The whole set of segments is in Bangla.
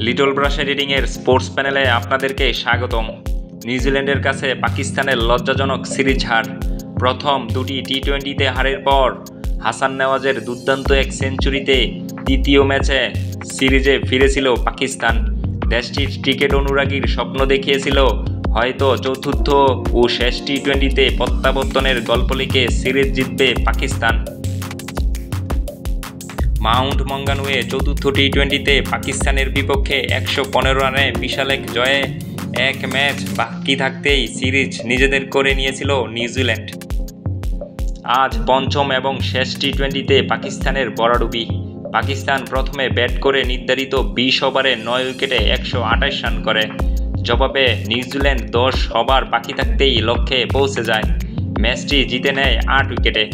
লিটল ব্রাশ এডিটিংয়ের স্পোর্টস প্যানেলে আপনাদেরকে স্বাগতম। নিউজিল্যান্ডের কাছে পাকিস্তানের লজ্জাজনক সিরিজ হার। প্রথম দুটি টি-20তে হারের পর হাসান নেওয়াজের দুর্দান্ত এক সেঞ্চুরিতে তৃতীয় ম্যাচে সিরিজে ফিরেছিল পাকিস্তান। দেশটির ক্রিকেট অনুরাগীর স্বপ্ন দেখিয়েছিল হয়তো চতুর্থ ও শেষ টি-20তে প্রত্যাবর্তনের গল্প লিখে সিরিজ জিতবে পাকিস্তান। মাউন্ট মঙ্গানুয়ে চতুর্থ টি-20তে পাকিস্তানের বিপক্ষে 115 রানে বিশাল এক জয়ে এক ম্যাচ বাকি থাকতেই সিরিজ নিজেদের করে নিয়েছিল নিউজিল্যান্ড। আজ পঞ্চম এবং শেষ টি-20তে পাকিস্তানের ভরাডুবি। পাকিস্তান প্রথমে ব্যাট করে নির্ধারিত 20 ওভারে 9 উইকেটে 128 রান করে। জবাবে নিউজিল্যান্ড 10 ওভার বাকি থাকতেই লক্ষ্যে পৌঁছে যায়। ম্যাচটি জিতে নেয় 8 উইকেটে।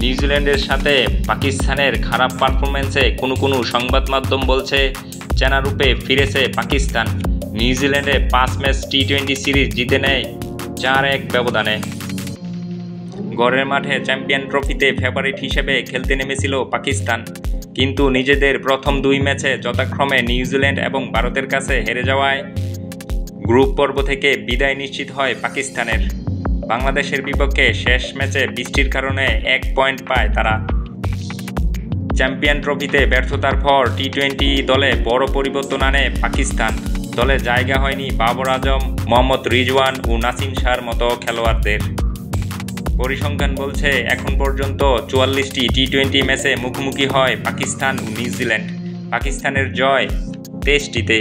নিউজিল্যান্ডের সাথে পাকিস্তানের খারাপ পারফরম্যান্সে কোনো সংবাদ মাধ্যম বলছে চেনারূপে ফিরেছে পাকিস্তান। নিউজিল্যান্ডে 5 ম্যাচ টি-20 সিরিজ জিতে নেয় 4-1 ব্যবধানে। ঘরের মাঠে চ্যাম্পিয়ন ট্রফিতে ফেভারিট হিসেবে খেলতে নেমেছিল পাকিস্তান, কিন্তু নিজেদের প্রথম 2 ম্যাচে যথাক্রমে নিউজিল্যান্ড এবং ভারতের কাছে হেরে যাওয়ায় গ্রুপ পর্ব থেকে বিদায় নিশ্চিত হয় পাকিস্তানের। বাংলাদেশের বিপক্ষে শেষ ম্যাচে বৃষ্টির কারণে 1 পয়েন্ট পায় তারা। চ্যাম্পিয়ন ট্রফিতে ব্যর্থতার পর টি-20 দলে বড় পরিবর্তন আনে পাকিস্তান। দলে জায়গা হয়নি বাবর আজম, মোহাম্মদ রিজওয়ান ও নাসিম শাহর মতো খেলোয়াড়দের। পরিসংখ্যান বলছে এখন পর্যন্ত 44টি টি-20 ম্যাচে মুখোমুখি হয় পাকিস্তান ও নিউজিল্যান্ড। পাকিস্তানের জয় 23টিতে,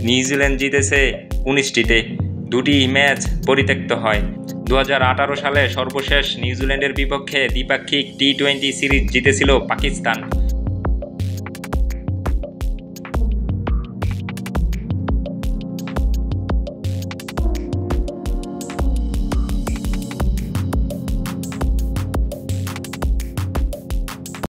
নিউজিল্যান্ড জিতেছে 19টিতে। 2টি ম্যাচ পরিত্যক্ত হয়। 2018 সালে সর্বশেষ নিউজিল্যান্ডের বিপক্ষে দ্বিপাক্ষিক টি-20 সিরিজ জিতেছিল পাকিস্তান।